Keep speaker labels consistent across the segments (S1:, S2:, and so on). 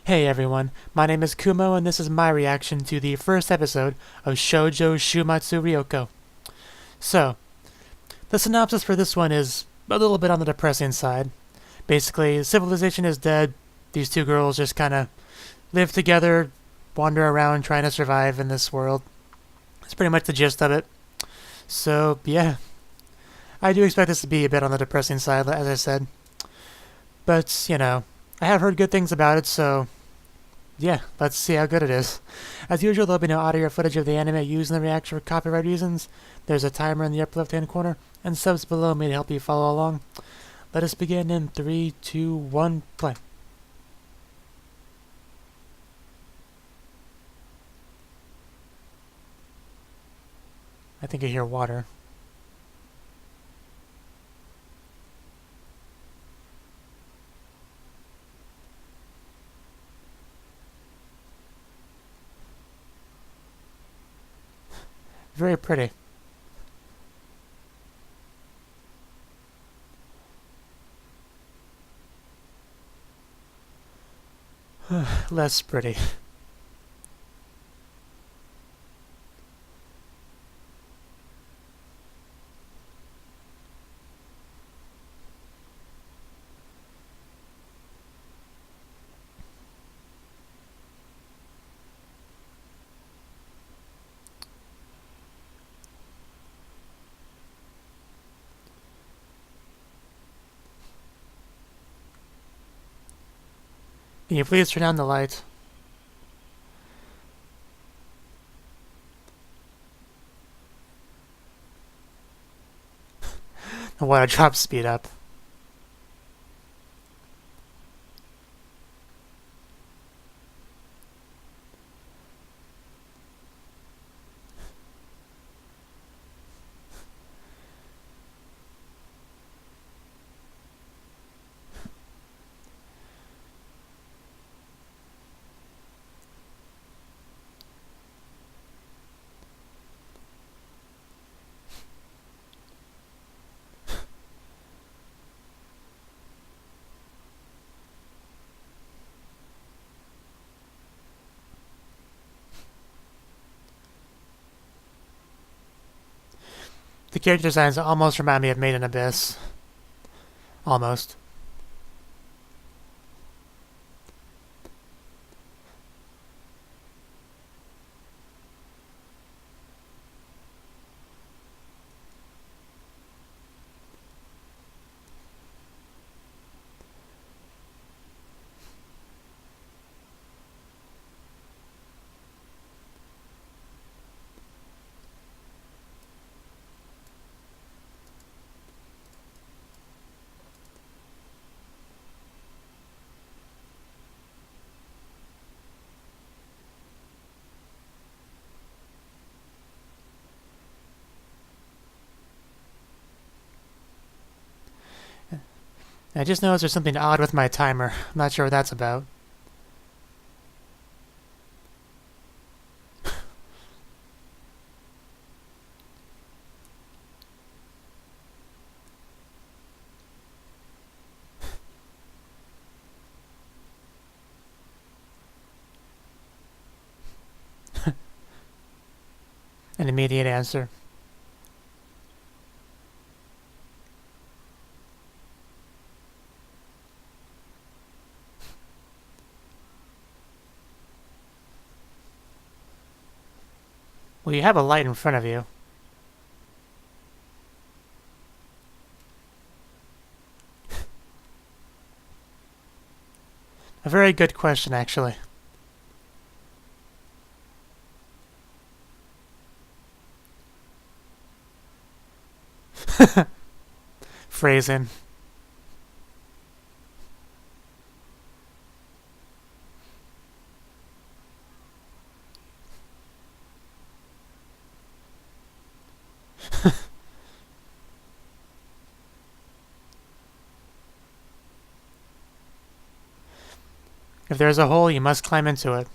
S1: Hey everyone, my name is Kumo and this is my reaction to the first episode of Shoujo Shuumatsu Ryokou. So, the synopsis for this one is a little bit on the depressing side. Basically, civilization is dead, these two girls just kinda live together, wander around trying to survive in this world. That's pretty much the gist of it. So, yeah, I do expect this to be a bit on the depressing side, as I said. But, I have heard good things about it, so yeah, let's see how good it is. As usual, there'll be no audio or footage of the anime used in the reaction for copyright reasons. There's a timer in the upper left-hand corner, and subs below me to help you follow along. Let us begin in 3, 2, 1, play. I think I hear water. Very pretty. Less pretty. Can you please turn on the light? The water drops speed up. The character designs almost remind me of Made in Abyss. Almost. I just noticed there's something odd with my timer. I'm not sure what that's about. An immediate answer. Well, you have a light in front of you. A very good question, actually. Phrasing. If there's a hole, you must climb into it.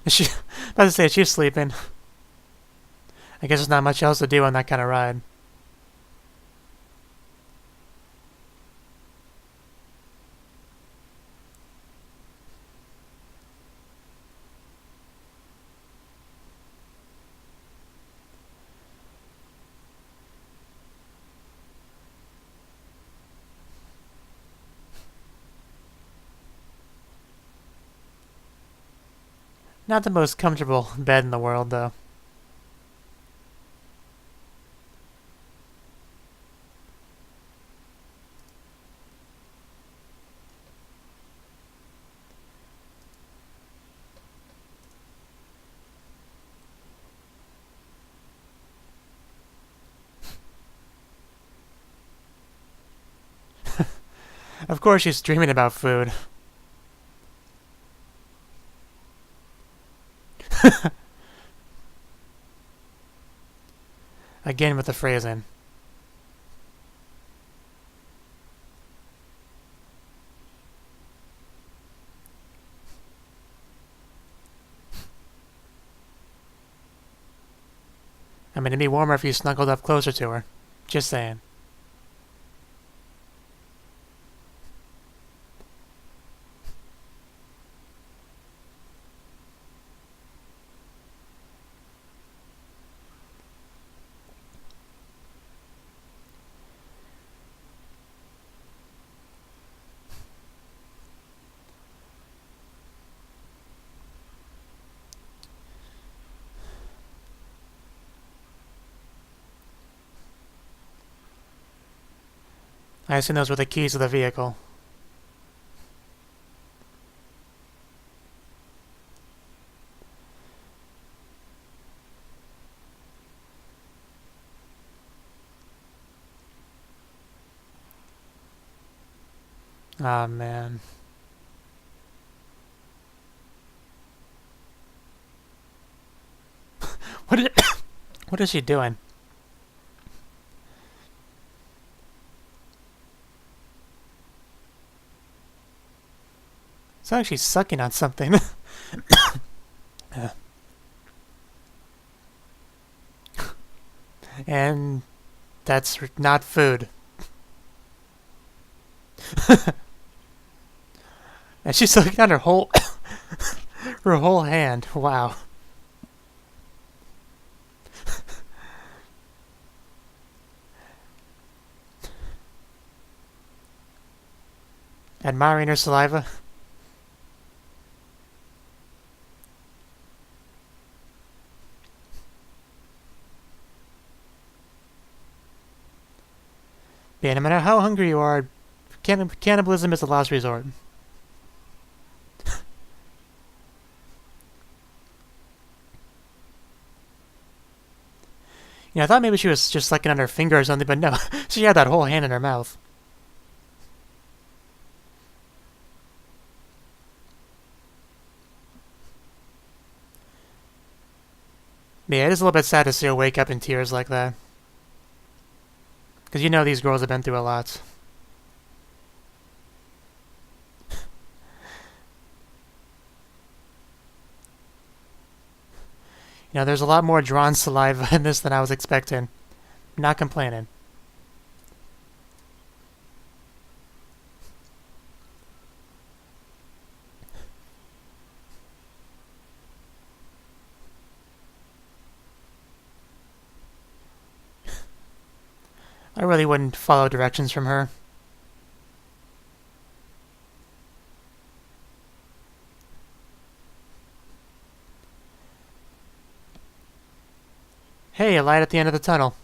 S1: Is she? About to say she's sleeping. I guess there's not much else to do on that kind of ride. Not the most comfortable bed in the world, though. Of course she's dreaming about food. Again with the phrasing. I mean, it'd be warmer if you snuggled up closer to her. Just saying. I assume those were the keys to the vehicle. Ah, man. What is she doing? It's like she's sucking on something. And that's not food. And she's sucking on her whole her whole hand. Wow. Admiring her saliva. Yeah, no matter how hungry you are, cannibalism is the last resort. I thought maybe she was just sucking on her finger or something, but no. She had that whole hand in her mouth. Yeah, it is a little bit sad to see her wake up in tears like that. Because these girls have been through a lot. There's a lot more drawn saliva in this than I was expecting. Not complaining. I really wouldn't follow directions from her. Hey, a light at the end of the tunnel.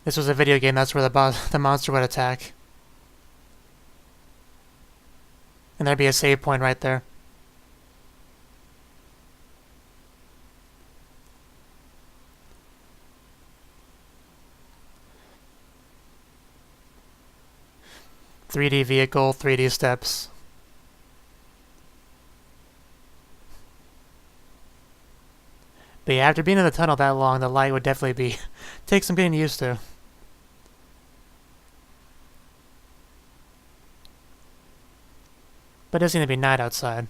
S1: This was a video game, that's where the monster would attack. And there'd be a save point right there. "3D vehicle, 3D steps." But yeah, after being in the tunnel that long, the light would definitely take some getting used to. But it does seem to be night outside.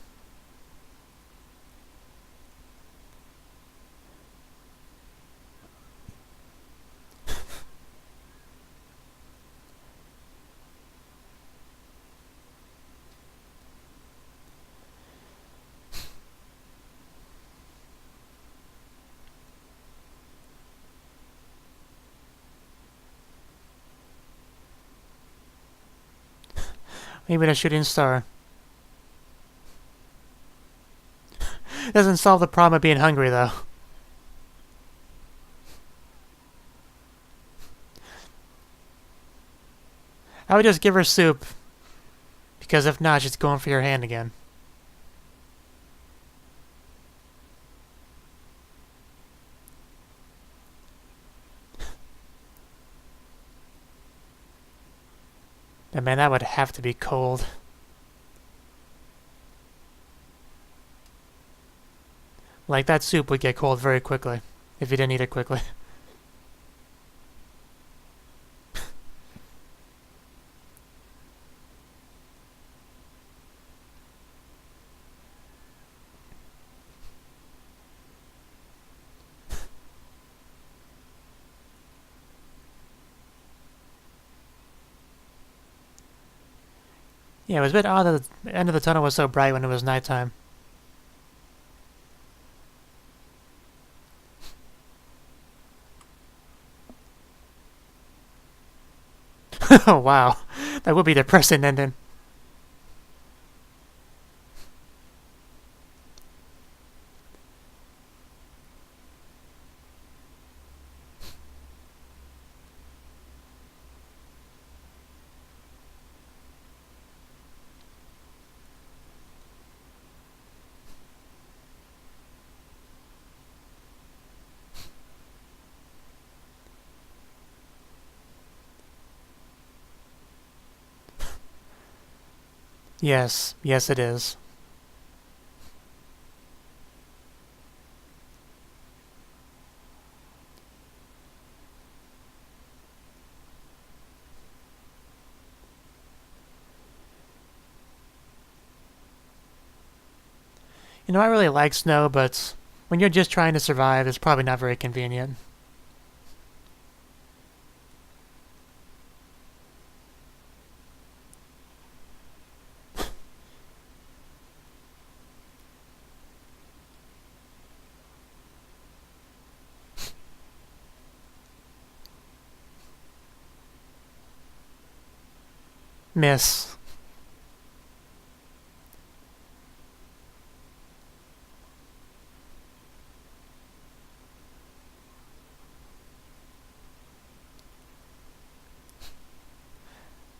S1: Maybe a shooting star. Doesn't solve the problem of being hungry, though. I would just give her soup, because if not, she's going for your hand again. But man, that would have to be cold. Like, that soup would get cold very quickly, if you didn't eat it quickly. Yeah, it was a bit odd that the end of the tunnel was so bright when it was nighttime. Oh, wow. That would be a depressing ending. Yes, yes it is. You know, I really like snow, but when you're just trying to survive, it's probably not very convenient. Miss.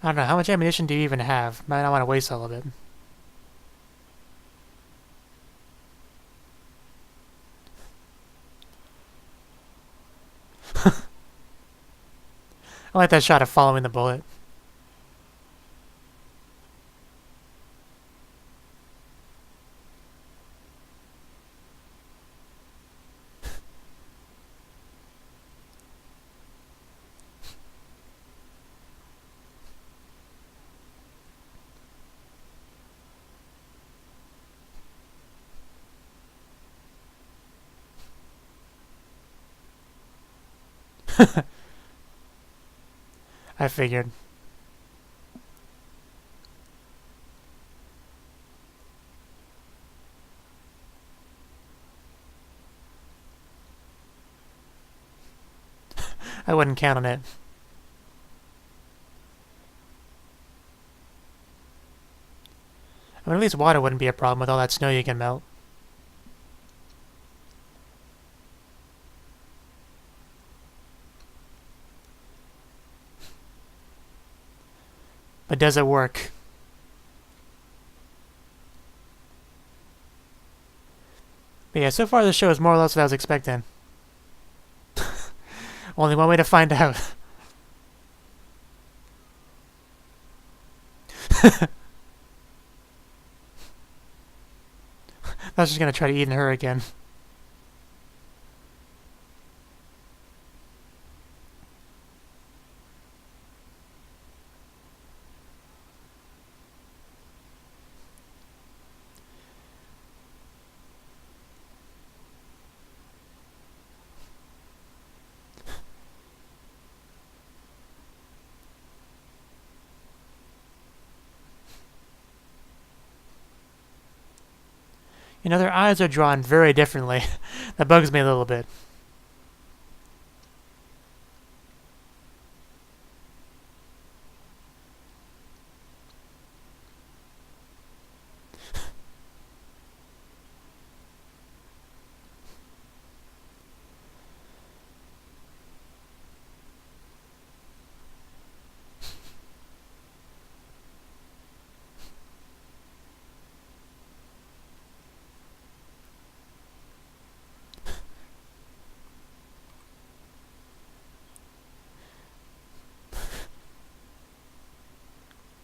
S1: I don't know, how much ammunition do you even have? Might not want to waste all of it. I like that shot of following the bullet. I figured. I wouldn't count on it. I mean, at least water wouldn't be a problem with all that snow you can melt. But does it work? But yeah, so far the show is more or less what I was expecting. Only one way to find out. I was just gonna try to eat her again. You know, their eyes are drawn very differently. That bugs me a little bit.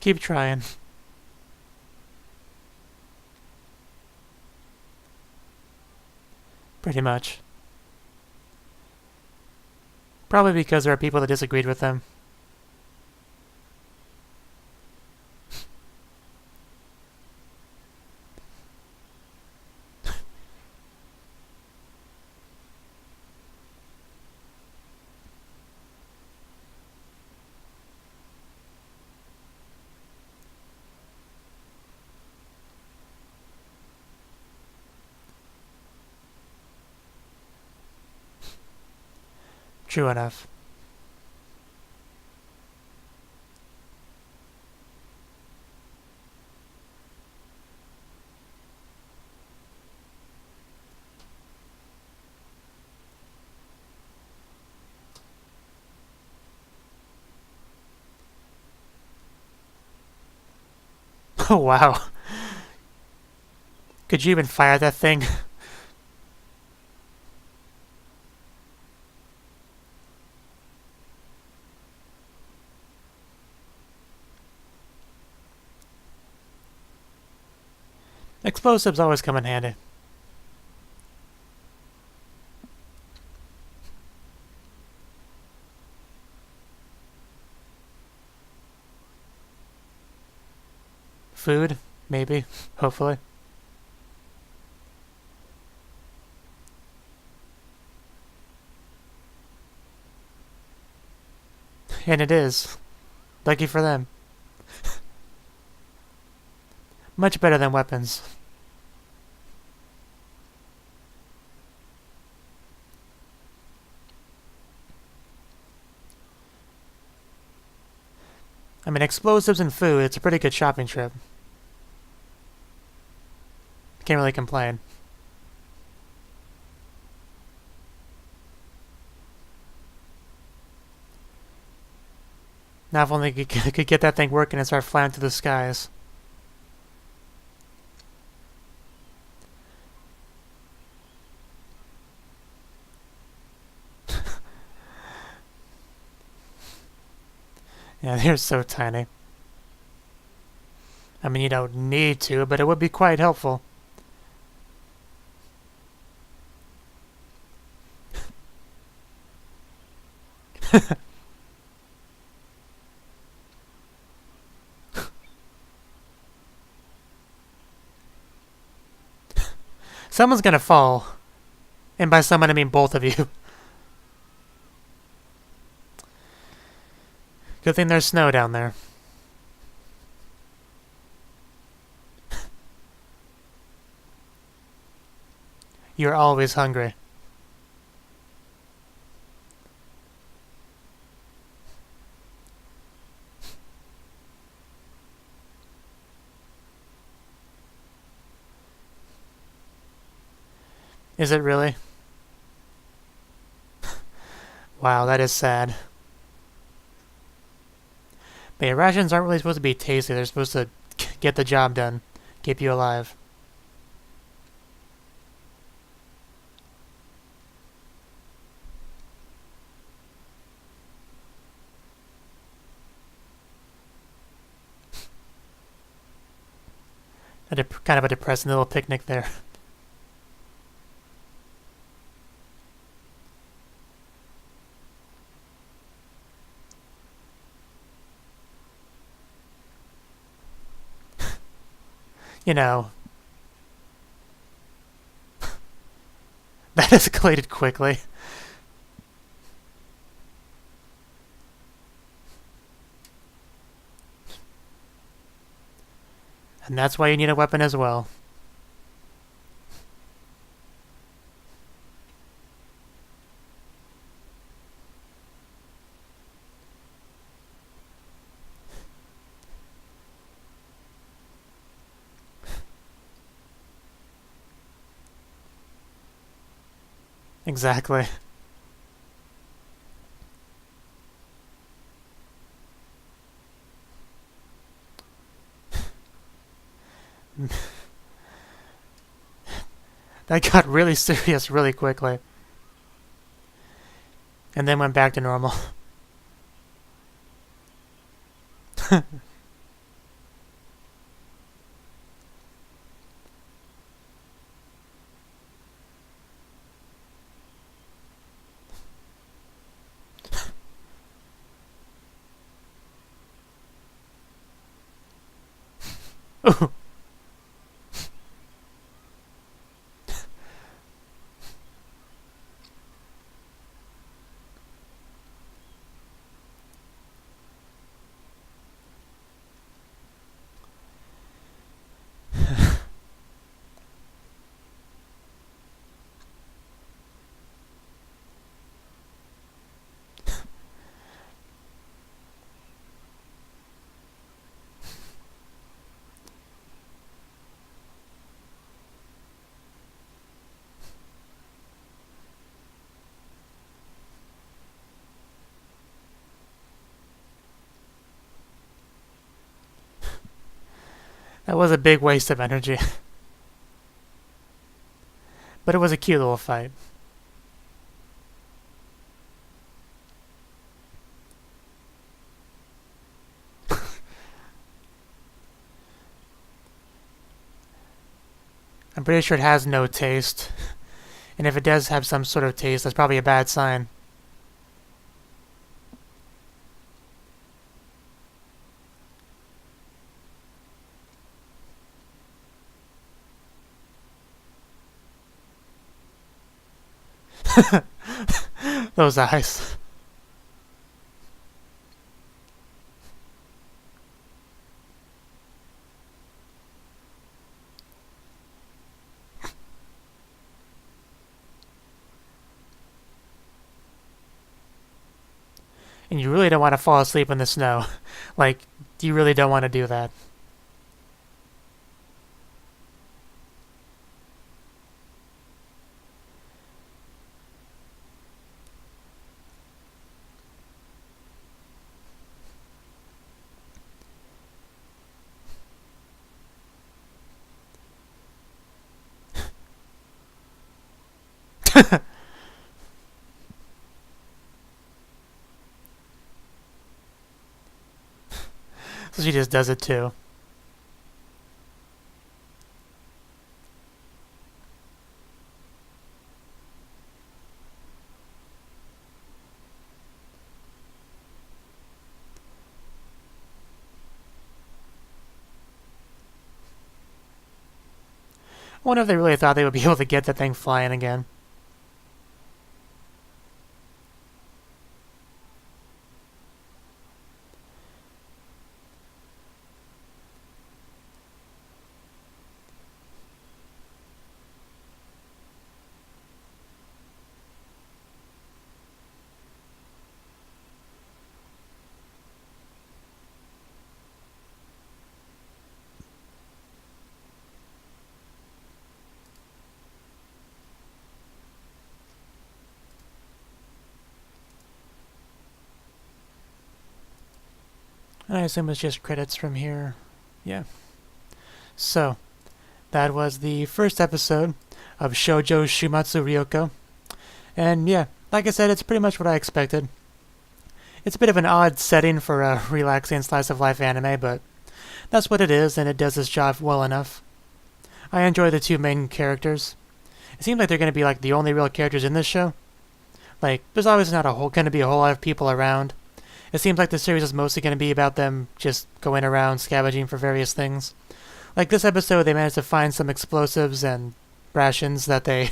S1: Keep trying. Pretty much. Probably because there are people that disagreed with them. True enough. Oh, wow. Could you even fire that thing? Explosives always come in handy. Food? Maybe. Hopefully. And it is. Lucky for them. Much better than weapons. I mean, explosives and food, it's a pretty good shopping trip. Can't really complain. Now if only could get that thing working and start flying through the skies. Yeah, they're so tiny. I mean, you don't need to, but it would be quite helpful. Someone's gonna fall. And by someone, I mean both of you. Good thing there's snow down there. You're always hungry. Is it really? Wow, that is sad. But yeah, rations aren't really supposed to be tasty. They're supposed to get the job done. Keep you alive. Kind of a depressing little picnic there. You know, that escalated quickly. And that's why you need a weapon as well. Exactly. That got really serious really quickly. And then went back to normal. Ooh. That was a big waste of energy. But it was a cute little fight. I'm pretty sure it has no taste. And if it does have some sort of taste, that's probably a bad sign. Those eyes. And you really don't want to fall asleep in the snow. Like, you really don't want to do that. So she just does it too. I wonder if they really thought they would be able to get that thing flying again. I assume it's just credits from here. Yeah. So, that was the first episode of Shoujo Shuumatsu Ryokou. And yeah, like I said, it's pretty much what I expected. It's a bit of an odd setting for a relaxing slice of life anime, but that's what it is, and it does its job well enough. I enjoy the two main characters. It seems like they're going to be like the only real characters in this show. Like, there's always not going to be a whole lot of people around. It seems like the series is mostly going to be about them just going around scavenging for various things. Like this episode, they managed to find some explosives and rations that they,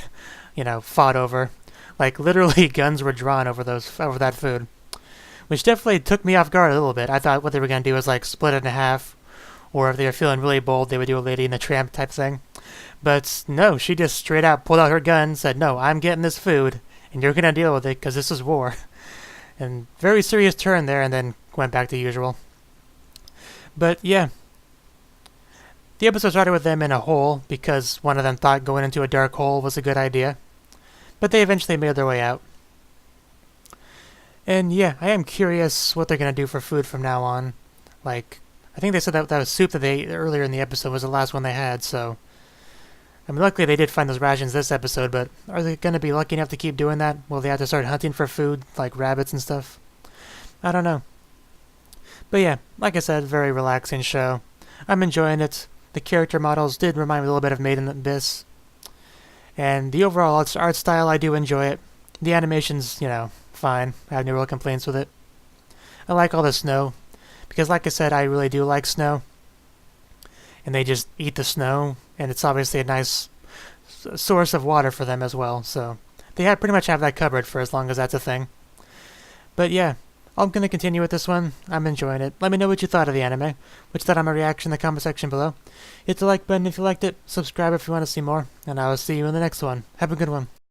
S1: fought over. Like literally, guns were drawn over that food, which definitely took me off guard a little bit. I thought what they were going to do was like split it in half, or if they were feeling really bold, they would do a Lady and the Tramp type thing. But no, she just straight out pulled out her gun, said, "No, I'm getting this food, and you're going to deal with it because this is war." And very serious turn there, and then went back to usual. But yeah, the episode started with them in a hole because one of them thought going into a dark hole was a good idea. But they eventually made their way out. And yeah, I am curious what they're going to do for food from now on. Like, I think they said that soup that they ate earlier in the episode was the last one they had, so... I mean, luckily they did find those rations this episode, but are they going to be lucky enough to keep doing that? Will they have to start hunting for food, like rabbits and stuff? I don't know. But yeah, like I said, very relaxing show. I'm enjoying it. The character models did remind me a little bit of Made in Abyss. And the overall art style, I do enjoy it. The animation's, fine. I have no real complaints with it. I like all the snow. Because like I said, I really do like snow. and they just eat the snow, and it's obviously a nice source of water for them as well. So they pretty much have that covered for as long as that's a thing. But yeah, I'm going to continue with this one. I'm enjoying it. Let me know what you thought of the anime. Which thought on my reaction in the comment section below. Hit the like button if you liked it. Subscribe if you want to see more. And I will see you in the next one. Have a good one.